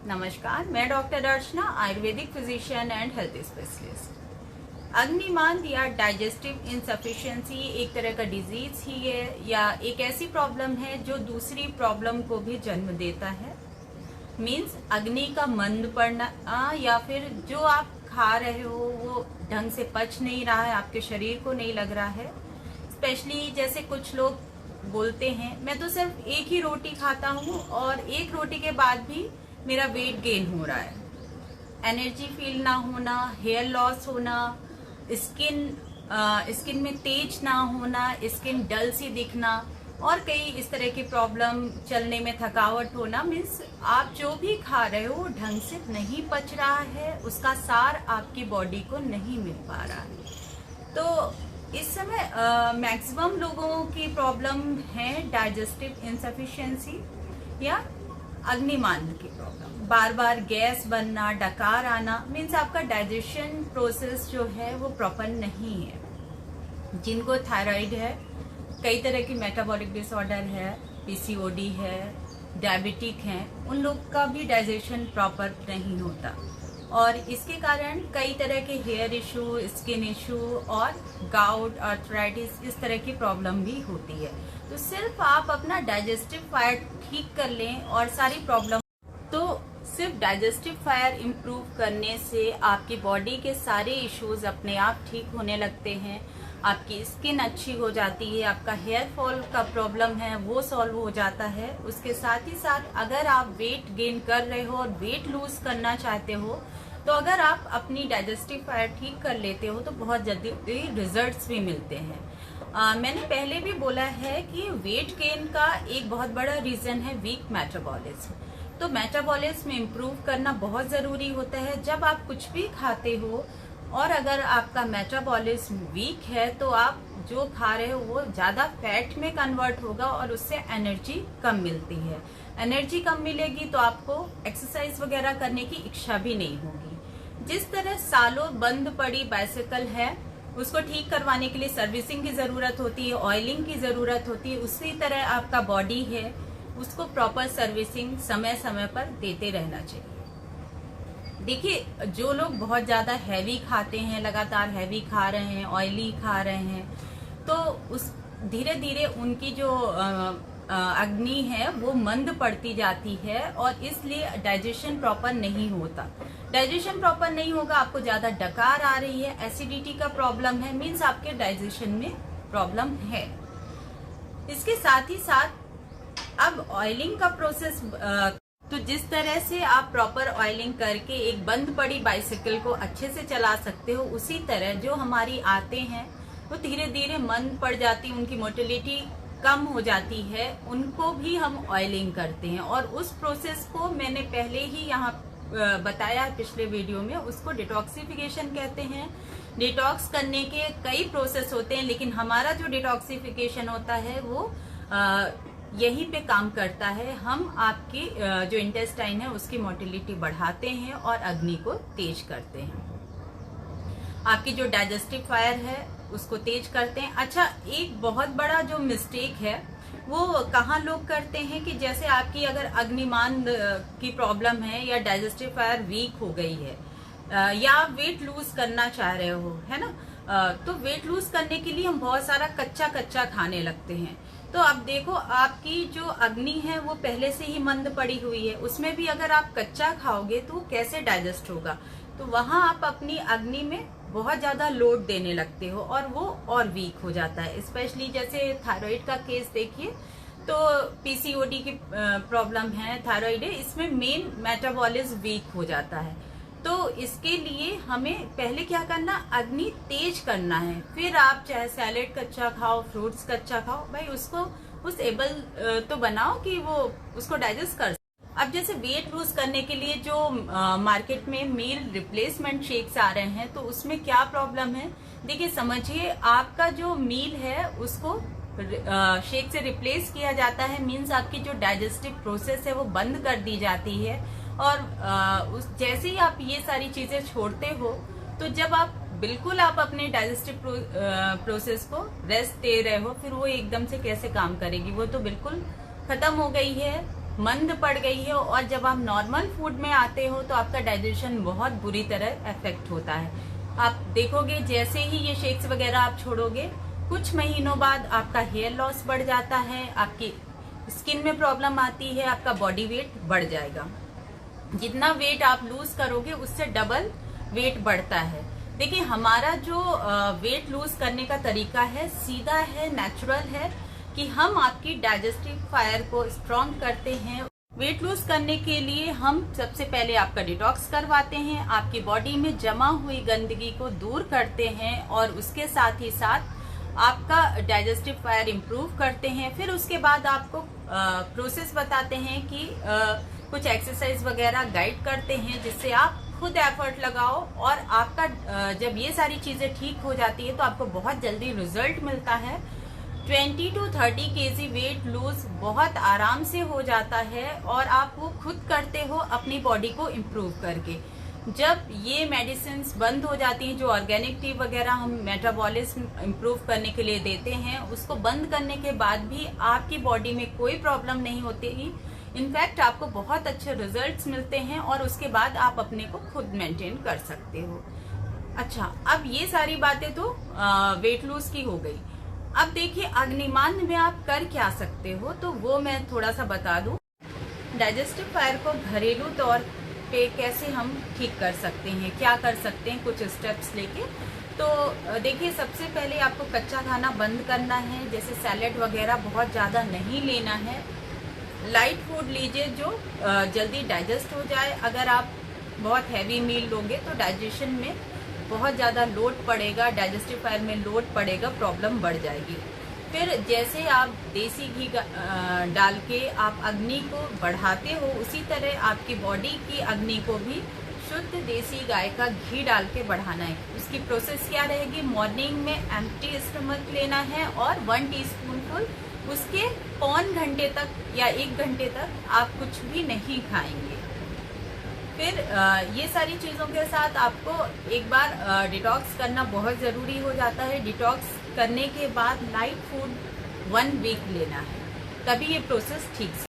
नमस्कार, मैं doctor Archana, ayurvedic physician and health specialist. अग्निमान या डाइजेस्टिव इनसफिशिएंसी एक तरह का डिजीज ही है या एक ऐसी प्रॉब्लम है जो दूसरी प्रॉब्लम को भी जन्म देता है। मीन्स अग्नि का मंद पड़ना या फिर जो आप खा रहे हो वो ढंग से पच नहीं रहा है, आपके शरीर को नहीं लग रहा है। स्पेशली जैसे कुछ लोग बोलते हैं मैं तो सिर्फ एक ही रोटी खाता हूँ और एक रोटी के बाद भी मेरा वेट गेन हो रहा है। एनर्जी फील ना होना, हेयर लॉस होना, स्किन में तेज ना होना, स्किन डल सी दिखना और कई इस तरह की प्रॉब्लम, चलने में थकावट होना। मीन्स आप जो भी खा रहे हो ढंग से नहीं पच रहा है, उसका सार आपकी बॉडी को नहीं मिल पा रहा है। तो इस समय मैक्सिमम लोगों की प्रॉब्लम है डाइजेस्टिव इनसफिशिएंसी या अग्निमान की प्रॉब्लम। बार बार गैस बनना, डकार आना, मीन्स आपका डाइजेशन प्रोसेस जो है वो प्रॉपर नहीं है। जिनको थायराइड है, कई तरह की मेटाबॉलिक डिसऑर्डर है, पीसीओडी है, डायबिटिक है, उन लोग का भी डाइजेशन प्रॉपर नहीं होता और इसके कारण कई तरह के हेयर इशू, स्किन इशू और गाउट, आर्थराइटिस, इस तरह की प्रॉब्लम भी होती है। तो सिर्फ आप अपना डाइजेस्टिव फायर ठीक कर लें और सारी प्रॉब्लम, तो सिर्फ डाइजेस्टिव फायर इम्प्रूव करने से आपकी बॉडी के सारे इश्यूज अपने आप ठीक होने लगते हैं। आपकी स्किन अच्छी हो जाती है, आपका हेयर फॉल का प्रॉब्लम है वो सॉल्व हो जाता है। उसके साथ ही साथ अगर आप वेट गेन कर रहे हो और वेट लूज करना चाहते हो तो अगर आप अपनी डाइजेस्टिव फायर ठीक कर लेते हो तो बहुत जल्दी रिजल्ट्स भी मिलते हैं। मैंने पहले भी बोला है कि वेट गेन का एक बहुत बड़ा रीजन है वीक मेटाबॉलिज्म। तो मेटाबॉलिज्म इम्प्रूव करना बहुत जरूरी होता है। जब आप कुछ भी खाते हो और अगर आपका मेटाबॉलिज्म वीक है तो आप जो खा रहे हो वो ज्यादा फैट में कन्वर्ट होगा और उससे एनर्जी कम मिलती है। एनर्जी कम मिलेगी तो आपको एक्सरसाइज वगैरह करने की इच्छा भी नहीं होगी। जिस तरह सालों बंद पड़ी बाइसिकल है, उसको ठीक करवाने के लिए सर्विसिंग की जरूरत होती है, ऑयलिंग की जरूरत होती है, उसी तरह आपका बॉडी है, उसको प्रॉपर सर्विसिंग समय समय पर देते रहना चाहिए। देखिए, जो लोग बहुत ज्यादा हैवी खाते हैं, लगातार हैवी खा रहे हैं, ऑयली खा रहे हैं, तो उस धीरे धीरे उनकी जो अग्नि है वो मंद पड़ती जाती है और इसलिए डाइजेशन प्रॉपर नहीं होता। डाइजेशन प्रॉपर नहीं होगा, आपको ज्यादा डकार आ रही है, एसिडिटी का प्रॉब्लम है, मीन्स आपके डाइजेशन में प्रॉब्लम है। इसके साथ ही साथ अब ऑयलिंग का प्रोसेस, तो जिस तरह से आप प्रॉपर ऑयलिंग करके एक बंद पड़ी बाइसिकल को अच्छे से चला सकते हो, उसी तरह जो हमारी आते हैं वो धीरे धीरे मंद पड़ जाती, उनकी मोटिलिटी कम हो जाती है, उनको भी हम ऑयलिंग करते हैं। और उस प्रोसेस को मैंने पहले ही यहाँ बताया पिछले वीडियो में, उसको डिटॉक्सिफिकेशन कहते हैं। डिटॉक्स करने के कई प्रोसेस होते हैं, लेकिन हमारा जो डिटॉक्सिफिकेशन होता है वो यहीं पे काम करता है। हम आपकी जो इंटेस्टाइन है उसकी मोटिलिटी बढ़ाते हैं और अग्नि को तेज करते हैं। आपकी जो डाइजेस्टिव फायर है उसको तेज करते हैं। अच्छा, एक बहुत बड़ा जो मिस्टेक है वो कहाँ लोग करते हैं कि जैसे आपकी अगर अग्निमान की प्रॉब्लम है या डाइजेस्टिव फायर वीक हो गई है या आप वेट लूज करना चाह रहे हो, है ना, तो वेट लूज करने के लिए हम बहुत सारा कच्चा कच्चा खाने लगते हैं। तो अब देखो, आपकी जो अग्नि है वो पहले से ही मंद पड़ी हुई है, उसमें भी अगर आप कच्चा खाओगे तो कैसे डाइजेस्ट होगा। तो वहां आप अपनी अग्नि में बहुत ज्यादा लोड देने लगते हो और वो और वीक हो जाता है। स्पेशली जैसे थायराइड का केस देखिए, तो पीसीओडी की प्रॉब्लम है, थायराइड है, इसमें मेन मेटाबॉलिज्म वीक हो जाता है। तो इसके लिए हमें पहले क्या करना, अग्नि तेज करना है, फिर आप चाहे सैलेड कच्चा खाओ, फ्रूट्स कच्चा खाओ, भाई उसको उस एबल तो बनाओ कि वो उसको डाइजेस्ट कर। अब जैसे वेट लूज करने के लिए जो मार्केट में मील रिप्लेसमेंट शेक्स आ रहे हैं, तो उसमें क्या प्रॉब्लम है। देखिए, समझिए, आपका जो मील है उसको शेक से रिप्लेस किया जाता है, मीन्स आपकी जो डाइजेस्टिव प्रोसेस है वो बंद कर दी जाती है। और जैसे ही आप ये सारी चीजें छोड़ते हो तो जब आप बिल्कुल आप अपने डाइजेस्टिव प्रोसेस को रेस्ट दे रहे हो, फिर वो एकदम से कैसे काम करेगी, वो तो बिल्कुल खत्म हो गई है। मंद पड़ गई है, और जब आप नॉर्मल फूड में आते हो तो आपका डाइजेशन बहुत बुरी तरह अफेक्ट होता है। आप देखोगे जैसे ही ये शेक्स वगैरह आप छोड़ोगे, कुछ महीनों बाद आपका हेयर लॉस बढ़ जाता है, आपकी स्किन में प्रॉब्लम आती है, आपका बॉडी वेट बढ़ जाएगा। जितना वेट आप लूज करोगे उससे डबल वेट बढ़ता है। देखिए, हमारा जो वेट लूज करने का तरीका है सीधा है, नेचुरल है, कि हम आपकी डाइजेस्टिव फायर को स्ट्रॉन्ग करते हैं। वेट लूज करने के लिए हम सबसे पहले आपका डिटॉक्स करवाते हैं, आपकी बॉडी में जमा हुई गंदगी को दूर करते हैं, और उसके साथ ही साथ आपका डाइजेस्टिव फायर इम्प्रूव करते हैं। फिर उसके बाद आपको प्रोसेस बताते हैं कि कुछ एक्सरसाइज वगैरह गाइड करते हैं, जिससे आप खुद एफर्ट लगाओ, और आपका जब ये सारी चीजें ठीक हो जाती है तो आपको बहुत जल्दी रिजल्ट मिलता है। 20 to 30 kg वेट लूज बहुत आराम से हो जाता है, और आप वो खुद करते हो अपनी बॉडी को इम्प्रूव करके। जब ये मेडिसिन बंद हो जाती हैं, जो ऑर्गेनिक टी वगैरह हम मेटाबॉलिज्म इम्प्रूव करने के लिए देते हैं, उसको बंद करने के बाद भी आपकी बॉडी में कोई प्रॉब्लम नहीं होती। इनफैक्ट आपको बहुत अच्छे रिजल्ट्स मिलते हैं, और उसके बाद आप अपने को खुद मेंटेन कर सकते हो। अच्छा, अब ये सारी बातें तो वेट लूज की हो गई। अब देखिए, अग्निमान में आप कर क्या सकते हो, तो वो मैं थोड़ा सा बता दूं। डाइजेस्टिव फायर को घरेलू तौर पे कैसे हम ठीक कर सकते हैं, क्या कर सकते हैं, कुछ स्टेप्स लेके। तो देखिए, सबसे पहले आपको कच्चा खाना बंद करना है, जैसे सैलेड वगैरह बहुत ज़्यादा नहीं लेना है। लाइट फूड लीजिए जो जल्दी डाइजेस्ट हो जाए। अगर आप बहुत हैवी मील लोगे तो डाइजेशन में बहुत ज़्यादा लोड पड़ेगा, डाइजेस्टिव फायर में लोड पड़ेगा, प्रॉब्लम बढ़ जाएगी। फिर जैसे आप देसी घी डाल के आप अग्नि को बढ़ाते हो, उसी तरह आपकी बॉडी की अग्नि को भी शुद्ध देसी गाय का घी डाल के बढ़ाना है। उसकी प्रोसेस क्या रहेगी, मॉर्निंग में एम्प्टी स्टमक लेना है, और 1 टीस्पूनफुल उसके पौन घंटे तक या 1 घंटे तक आप कुछ भी नहीं खाएंगे। फिर ये सारी चीज़ों के साथ आपको एक बार डिटॉक्स करना बहुत ज़रूरी हो जाता है। डिटॉक्स करने के बाद लाइट फूड 1 वीक लेना है, तभी ये प्रोसेस ठीक से